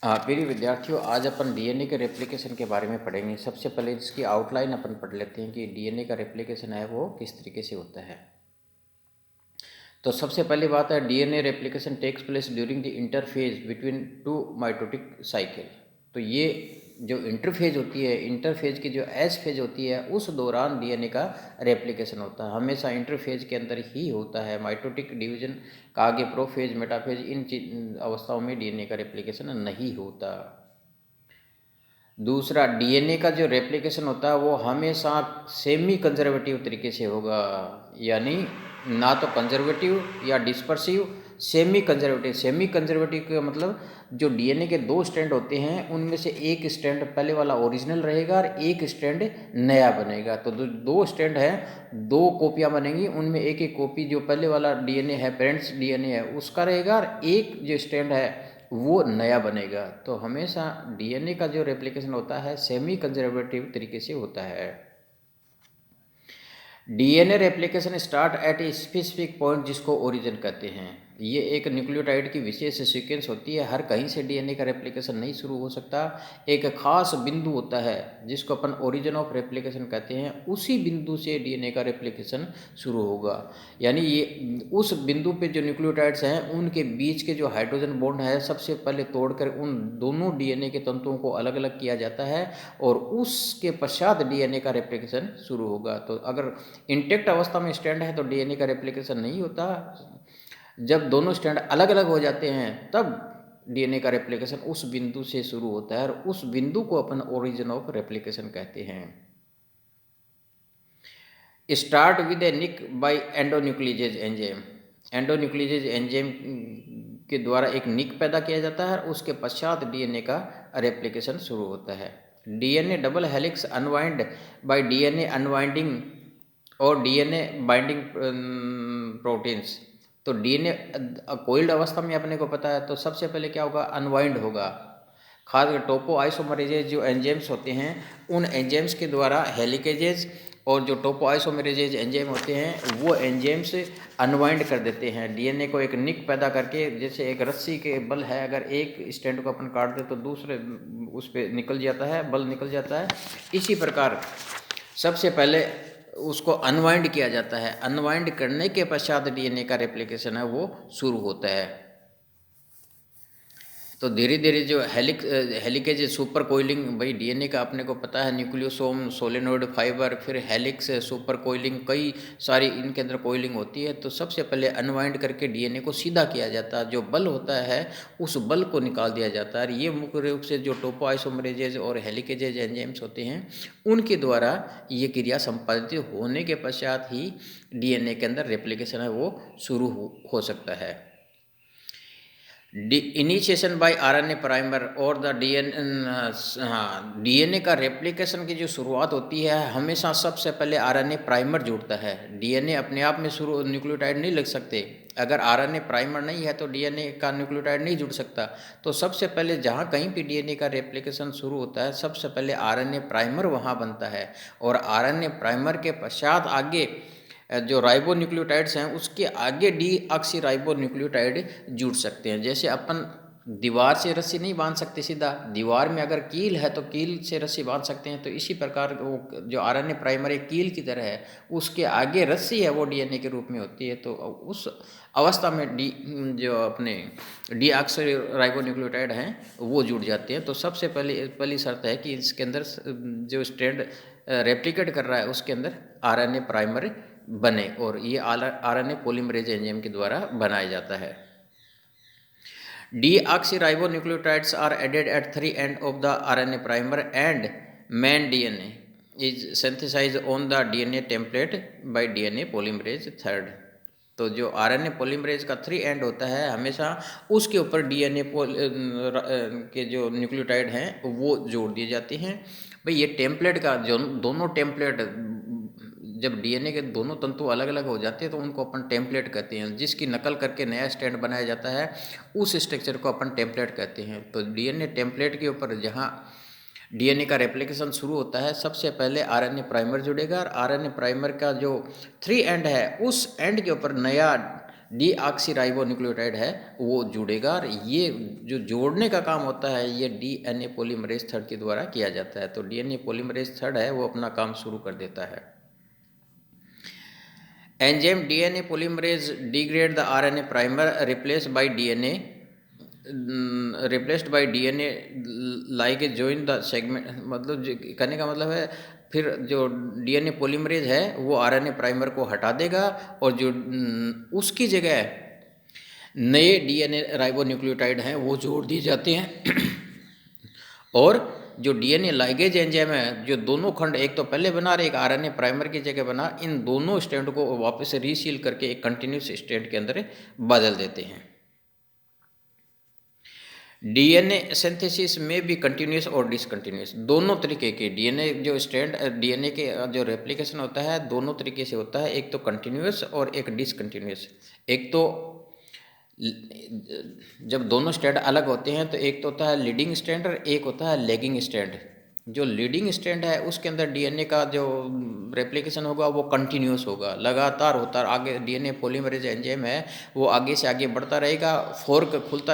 प्रिय विद्यार्थियों, आज अपन डीएनए के रेप्लिकेशन के बारे में पढ़ेंगे। सबसे पहले इसकी आउटलाइन अपन पढ़ लेते हैं कि डीएनए का रेप्लिकेशन है वो किस तरीके से होता है। तो सबसे पहली बात है, DNA replication takes place during the interphase between two mitotic cycle. तो ये जो इंटरफेज होती है, इंटरफेज की जो एस फेज होती है, उस दौरान डीएनए का रेप्लिकेशन होता है। हमेशा इंटरफेज के अंदर ही होता है। माइटोटिक डिवीजन का आगे प्रोफेज, मेटाफेज, इन अवस्थाओं में डीएनए का रेप्लिकेशन नहीं होता। दूसरा, डीएनए का जो रेप्लिकेशन होता है वो हमेशा सेमी कंजर्वेटिव तरीके से होगा, यानी ना तो कंजर्वेटिव या dispersive, semi conservative. Semi conservative का मतलब जो डीएनए के दो स्ट्रैंड होते हैं उनमें से एक स्ट्रैंड पहले वाला ओरिजिनल रहेगा और एक स्ट्रैंड नया बनेगा। तो दो स्ट्रैंड है, दो कॉपियाँ बनेंगी, उनमें एक एक कॉपी जो पहले वाला डीएनए है, पेरेंट्स डीएनए है, उसका रहेगा, और एक जो स्ट्रैंड है वो नया बनेगा। तो हमेशा डीएनए का जो रेप्लिकेशन होता है सेमी कंजर्वेटिव तरीके से होता है। DNA replication start at a specific point, जिसको ओरिजिन कहते हैं। ये एक न्यूक्लियोटाइड की विशेष सीक्वेंस होती है। हर कहीं से डीएनए का रेप्लिकेशन नहीं शुरू हो सकता। एक खास बिंदु होता है जिसको अपन ओरिजिन ऑफ रेप्लिकेशन कहते हैं, उसी बिंदु से डीएनए का रेप्लिकेशन शुरू होगा। यानी ये उस बिंदु पे जो न्यूक्लियोटाइड्स हैं उनके बीच के जो हाइड्रोजन बॉन्ड है सबसे पहले तोड़कर उन दोनों डीएनए के तंतुओं को अलग अलग किया जाता है, और उसके पश्चात डीएनए का रेप्लिकेशन शुरू होगा। तो अगर इंटेक्ट अवस्था में स्ट्रैंड है तो डीएनए का रेप्लिकेशन नहीं होता। जब दोनों स्ट्रैंड अलग अलग हो जाते हैं तब डीएनए का रेप्लिकेशन उस बिंदु से शुरू होता है, और उस बिंदु को अपन ओरिजिन ऑफ रेप्लिकेशन कहते हैं। Start with a nick by endonucleases enzyme. Endonucleases enzyme के द्वारा एक निक पैदा किया जाता है, उसके पश्चात डीएनए का रेप्लिकेशन शुरू होता है। DNA double helix unwind bye DNA unwinding और डीएनए बाइंडिंग प्रोटीन्स। तो डीएनए कोइल्ड अवस्था में अपने को पता है, तो सबसे पहले क्या होगा, अनवाइंड होगा। खास टोपो आइसोमरेजेज जो एंजाइम्स होते हैं, उन एंजाइम्स के द्वारा हेलिकेजेज और जो टोपो आइसोमरेजेज एंजाइम होते हैं वो एंजाइम्स अनवाइंड कर देते हैं डीएनए को, एक निक पैदा करके। जैसे एक रस्सी के बल है, अगर एक स्ट्रैंड को अपन काट दे तो दूसरे उस पर निकल जाता है, बल निकल जाता है। इसी प्रकार सबसे पहले उसको अनवाइंड किया जाता है। अनवाइंड करने के पश्चात डीएनए का रेप्लिकेशन है वो शुरू होता है। तो धीरे धीरे जो हेलिकेज सुपर कोइलिंग, भाई डीएनए का अपने को पता है, न्यूक्लियोसोम, सोलेनोइड फाइबर, फिर हेलिक्स, सुपर कोइलिंग, कई सारी इनके अंदर कोइलिंग होती है। तो सबसे पहले अनवाइंड करके डीएनए को सीधा किया जाता है। जो बल होता है उस बल को निकाल दिया जाता है। ये मुख्य रूप से जो टोपोआइसोमरेजेज और हेलिकेजेज एंजाइम्स होते हैं उनके द्वारा ये क्रिया संपादित होने के पश्चात ही डीएनए के अंदर रेप्लिकेशन है वो शुरू हो सकता है। इनिशिएशन बाय आरएनए प्राइमर और द डीएनए का रेप्लिकेशन की जो शुरुआत होती है हमेशा सबसे पहले आरएनए प्राइमर जुड़ता है। डीएनए अपने आप में शुरू न्यूक्लियोटाइड नहीं लग सकते। अगर आरएनए प्राइमर नहीं है तो डीएनए का न्यूक्लियोटाइड नहीं जुड़ सकता। तो सबसे पहले जहाँ कहीं भी डीएनए का रेप्लिकेशन शुरू होता है सबसे पहले आरएनए प्राइमर वहाँ बनता है, और आरएनए प्राइमर के पश्चात आगे जो राइबो न्यूक्लियोटाइड्स हैं उसके आगे डीऑक्सी राइबो न्यूक्लियोटाइड जुड़ सकते हैं। जैसे अपन दीवार से रस्सी नहीं बांध सकते सीधा, दीवार में अगर कील है तो कील से रस्सी बांध सकते हैं। तो इसी प्रकार वो जो आरएनए प्राइमर एक कील की तरह है, उसके आगे रस्सी है वो डीएनए के रूप में होती है। तो उस अवस्था में जो अपने डीऑक्सी राइबो न्यूक्लियोटाइड हैं वो जुड़ जाते हैं। तो सबसे पहली शर्त है कि इसके अंदर जो स्ट्रैंड रेप्लिकेट कर रहा है उसके अंदर आरएनए प्राइमर बने, और ये आरएनए पॉलीमरेज एंजाइम के द्वारा बनाया जाता है। Deoxyribonucleotides are added at three end of the RNA primer, and main DNA is synthesized on the DNA template by DNA polymerase third। तो जो आरएनए पॉलीमरेज का 3 एंड होता है हमेशा उसके ऊपर डीएनए के जो न्यूक्लियोटाइड हैं वो जोड़ दिए जाते हैं। भाई ये टेम्पलेट का जो दोनों टेम्पलेट, जब डीएनए के दोनों तंतु अलग अलग हो जाते हैं तो उनको अपन टेम्पलेट कहते हैं। जिसकी नकल करके नया स्ट्रैंड बनाया जाता है उस स्ट्रक्चर को अपन टेम्पलेट कहते हैं। तो डीएनए टेम्पलेट के ऊपर जहाँ डीएनए का रेप्लिकेशन शुरू होता है सबसे पहले आरएनए प्राइमर जुड़ेगा, और आरएनए प्राइमर का जो 3 एंड है उस एंड के ऊपर नया डीऑक्सीराइबोन्यूक्लियोटाइड है वो जुड़ेगा, और ये जो जोड़ने का काम होता है ये डीएनए पॉलीमरेज थर्ड के द्वारा किया जाता है। तो डीएनए पॉलीमरेज थर्ड है वो अपना काम शुरू कर देता है। Enzyme DNA polymerase degrade the RNA primer replaced by DNA ligase join the segment, मतलब कहने का मतलब है फिर जो डीएनए पॉलीमरेज है वो आरएनए प्राइमर को हटा देगा और जो उसकी जगह नए डीएनए राइबोन्यूक्लियोटाइड हैं वो जोड़ दिए जाते हैं। और जो डीएनए लाइगेज एंजाइम है जो दोनों खंड एक तो पहले बना रहे एक आरएनए प्राइमर की जगह बना, इन दोनों स्ट्रैंड को वापस से रीसील करके एक कंटिन्यूस स्ट्रैंड के अंदर बदल देते हैं। डीएनए सिंथेसिस में भी कंटिन्यूस और डिसकंटिन्यूस दोनों तरीके के डीएनए जो स्ट्रैंड डीएनए के जो रेप्लिकेशन होता है दोनों तरीके से होता है, एक तो कंटिन्यूस और एक डिसकंटिन्यूस। एक तो जब दोनों स्ट्रैंड अलग होते हैं तो एक तो होता है लीडिंग स्ट्रैंड और एक होता है लैगिंग स्ट्रैंड। जो लीडिंग स्ट्रैंड है उसके अंदर डीएनए का जो रेप्लिकेशन होगा वो कंटिन्यूस होगा, लगातार होता है। आगे डीएनए पॉलीमरेज एंजाइम है वो आगे से आगे बढ़ता रहेगा, फोर्क खुलता,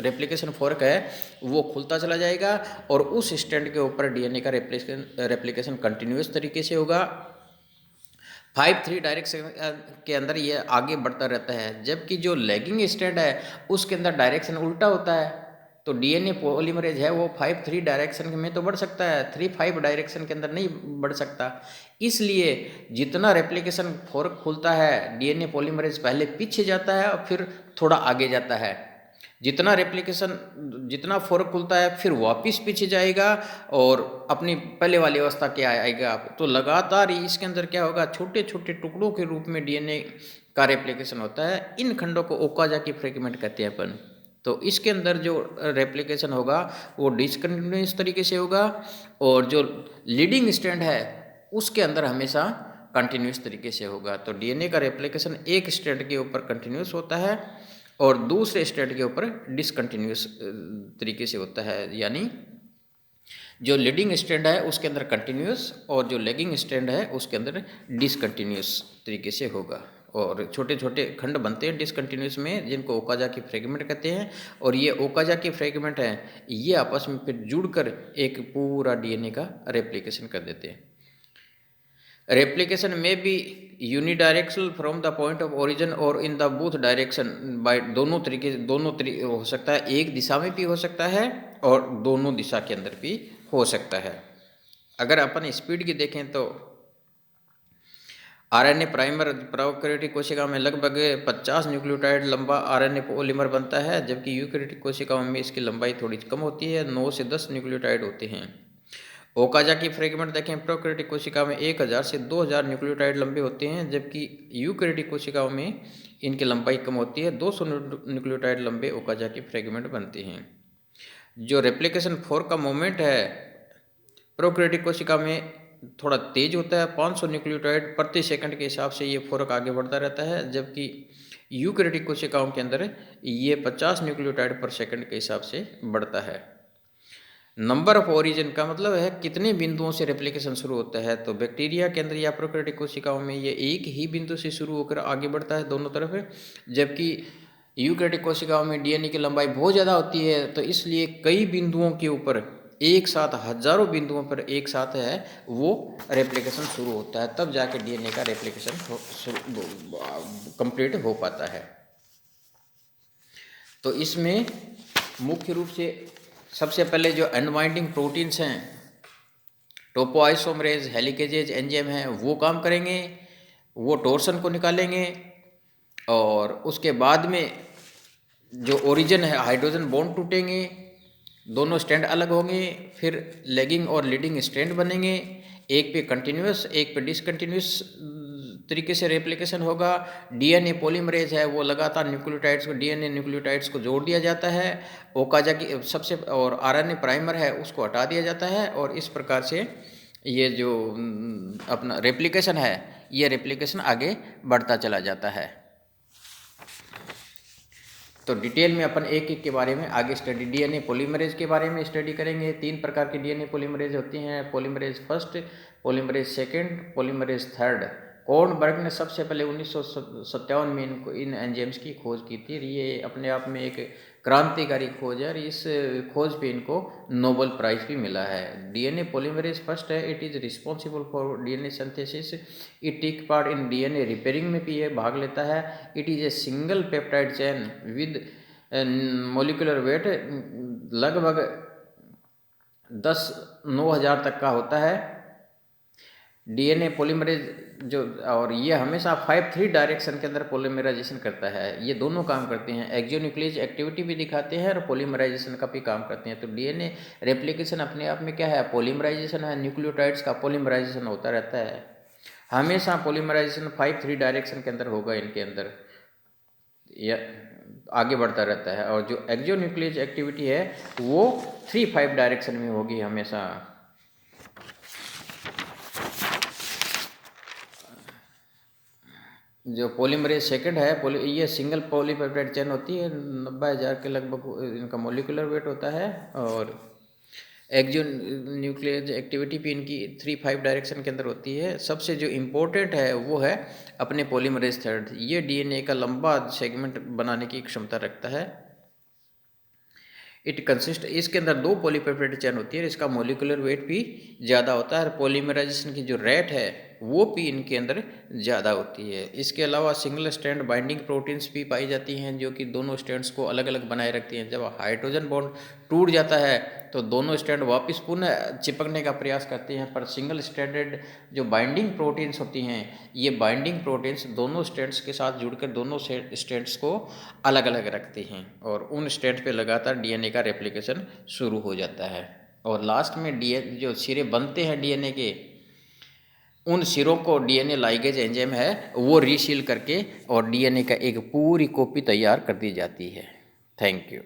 रेप्लिकेशन फोर्क है वो खुलता चला जाएगा और उस स्ट्रैंड के ऊपर डीएनए का रेप्लिकेशन कंटिन्यूस तरीके से होगा। 5-3 डायरेक्शन के अंदर ये आगे बढ़ता रहता है। जबकि जो लैगिंग स्ट्रैंड है उसके अंदर डायरेक्शन उल्टा होता है। तो डीएनए पॉलीमरेज है वो 5-3 डायरेक्शन में तो बढ़ सकता है, 3-5 डायरेक्शन के अंदर नहीं बढ़ सकता। इसलिए जितना रेप्लिकेशन फोर्क खुलता है डीएनए पॉलीमरेज पहले पीछे जाता है और फिर थोड़ा आगे जाता है। जितना फोर्क खुलता है फिर वापस पीछे जाएगा और अपनी पहले वाली अवस्था क्या आएगा। तो लगातार इसके अंदर क्या होगा, छोटे छोटे टुकड़ों के रूप में डीएनए का रेप्लिकेशन होता है। इन खंडों को ओकाजाकी फ्रेगमेंट कहते हैं अपन। तो इसके अंदर जो रेप्लिकेशन होगा वो डिसकंटिन्यूस तरीके से होगा और जो लीडिंग स्ट्रैंड है उसके अंदर हमेशा कंटिन्यूस तरीके से होगा। तो डीएनए का रेप्लिकेशन एक स्ट्रैंड के ऊपर कंटिन्यूस होता है और दूसरे स्ट्रैंड के ऊपर डिसकंटिन्यूस तरीके से होता है। यानी जो लीडिंग स्ट्रैंड है उसके अंदर कंटिन्यूस और जो लैगिंग स्ट्रैंड है उसके अंदर डिसकंटिन्यूस तरीके से होगा। और छोटे छोटे खंड बनते हैं डिसकंटिन्यूस में जिनको ओकाजाकी फ्रेगमेंट कहते हैं। और ये ओकाजाकी फ्रेगमेंट हैं ये आपस में फिर जुड़कर एक पूरा डीएनए का रेप्लिकेशन कर देते हैं। रेप्लिकेशन में भी unidirectional from the point of origin और in the both direction by दोनों तरीके हो सकता है, एक दिशा में भी हो सकता है और दोनों दिशा के अंदर भी हो सकता है। अगर अपन स्पीड की देखें तो आरएनए प्राइमर प्रोकैरियोटिक कोशिका में लगभग 50 न्यूक्लियोटाइड लंबा आरएनए पॉलीमर बनता है, जबकि यूकैरियोटिक कोशिकाओं में इसकी लंबाई थोड़ी कम होती है, 9 से 10 न्यूक्लियोटाइड होते हैं। ओकाजाकी फ्रेगमेंट देखें, प्रोकैरियोटिक कोशिका में 1000 से 2000 न्यूक्लियोटाइड लंबे होते हैं, जबकि यूकैरियोटिक कोशिकाओं में इनकी लंबाई कम होती है, 200 न्यूक्लियोटाइड लंबे ओकाजाकी फ्रेगमेंट बनते हैं। जो रेप्लिकेशन फोर्क का मोमेंट है प्रोकैरियोटिक कोशिका में थोड़ा तेज होता है, 500 न्यूक्लियोटाइड प्रति सेकंड के हिसाब से ये फोर्क आगे बढ़ता रहता है, जबकि यूकैरियोटिक कोशिकाओं के अंदर ये 50 न्यूक्लियोटाइड पर सेकंड के हिसाब से बढ़ता है। नंबर ऑफ ओरिजिन का मतलब है कितने बिंदुओं से रेप्लिकेशन शुरू होता है। तो बैक्टीरिया के अंदर या प्रोकैरियोटिक कोशिकाओं में ये एक ही बिंदु से शुरू होकर आगे बढ़ता है दोनों तरफ, जबकि यूकैरियोटिक कोशिकाओं में डीएनए की लंबाई बहुत ज़्यादा होती है, तो इसलिए कई बिंदुओं के ऊपर एक साथ हजारों बिंदुओं पर एक साथ है वो रेप्लिकेशन शुरू होता है, तब जाके डीएनए का रेप्लिकेशन कंप्लीट हो पाता है। तो इसमें मुख्य रूप से सबसे पहले जो अनवाइंडिंग प्रोटीन्स हैं, टोपोआइसोमरेज, हेलिकेजेज एंजाइम हैं, वो काम करेंगे, वो टोर्सन को निकालेंगे और उसके बाद में जो ओरिजिन है हाइड्रोजन बॉन्ड टूटेंगे, दोनों स्ट्रैंड अलग होंगे, फिर लैगिंग और लीडिंग स्ट्रैंड बनेंगे, एक पे कंटिन्यूस एक पे डिसकंटिन्यूस तरीके से रेप्लिकेशन होगा। डीएनए पॉलीमरेज है वो लगातार डीएनए न्यूक्लियोटाइड्स को जोड़ दिया जाता है, ओकाजाकी सबसे और आरएनए प्राइमर है उसको हटा दिया जाता है और इस प्रकार से ये जो अपना रेप्लिकेशन है ये रेप्लिकेशन आगे बढ़ता चला जाता है। तो डिटेल में अपन एक एक के बारे में आगे स्टडी, डीएनए पॉलीमरेज के बारे में स्टडी करेंगे। 3 प्रकार के डीएनए पॉलीमरेज होती हैं, polymerase first, polymerase second, polymerase third. Kornberg ने सबसे पहले 1957 में इन एंजाइम्स की खोज की थी। ये अपने आप में एक क्रांतिकारी खोज है और इस खोज पे इनको नोबेल प्राइज भी मिला है। डीएनए पॉलीमरेज फर्स्ट है, it is responsible for DNA synthesis, it take part in DNA repairing में भी ये भाग लेता है। It is a single peptide chain with molecular weight लगभग 9,000 तक का होता है। डीएनए पॉलीमरेज जो, और ये हमेशा 5-3 डायरेक्शन के अंदर पॉलीमराइजेशन करता है। ये दोनों काम करते हैं, एक्सोन्यूक्लियस एक्टिविटी भी दिखाते हैं और पॉलीमराइजेशन का भी काम करते हैं। तो डीएनए रेप्लिकेशन अपने आप में क्या है, पॉलीमराइजेशन है। न्यूक्लियोटाइड्स का पॉलीमराइजेशन होता रहता है, हमेशा पॉलीमराइजेशन 5-3 डायरेक्शन के अंदर होगा, इनके अंदर या आगे बढ़ता रहता है। और जो एक्सोन्यूक्लियस एक्टिविटी है वो 3-5 डायरेक्शन में होगी हमेशा। जो पॉलीमरेज सेकंड है, ये सिंगल पॉलीपेप्टाइड चेन होती है, 90,000 के लगभग इनका मोलिकुलर वेट होता है। और एक्सोन्यूक्लियस एक्टिविटी भी इनकी 3-5 डायरेक्शन के अंदर होती है। सबसे जो इम्पोर्टेंट है वो है अपने पॉलीमरेज थर्ड। ये डीएनए का लंबा सेगमेंट बनाने की क्षमता रखता है। इट कंसिस्ट, इसके अंदर 2 पॉलीपेप्टाइड चेन होती है, इसका मोलिकुलर वेट भी ज़्यादा होता है और पॉलीमराइजेशन की जो रेट है वो भी इनके अंदर ज़्यादा होती है। इसके अलावा सिंगल स्ट्रैंड बाइंडिंग प्रोटीन्स भी पाई जाती हैं जो कि दोनों स्ट्रैंड्स को अलग अलग बनाए रखती हैं। जब हाइड्रोजन बॉन्ड टूट जाता है तो दोनों स्ट्रैंड वापस पुनः चिपकने का प्रयास करते हैं, पर सिंगल स्ट्रैंडेड जो बाइंडिंग प्रोटीन्स होती हैं, ये बाइंडिंग प्रोटीन्स दोनों स्ट्रैंड्स के साथ जुड़कर दोनों स्ट्रैंड्स को अलग अलग रखते हैं और उन स्ट्रैंड्स पे लगातार डीएनए का रेप्लिकेशन शुरू हो जाता है। और लास्ट में जो सिरे बनते हैं डीएनए के, उन सिरों को डीएनए लाइगेज एंजाइम है वो रीसील करके और डीएनए का एक पूरी कॉपी तैयार कर दी जाती है। Thank you.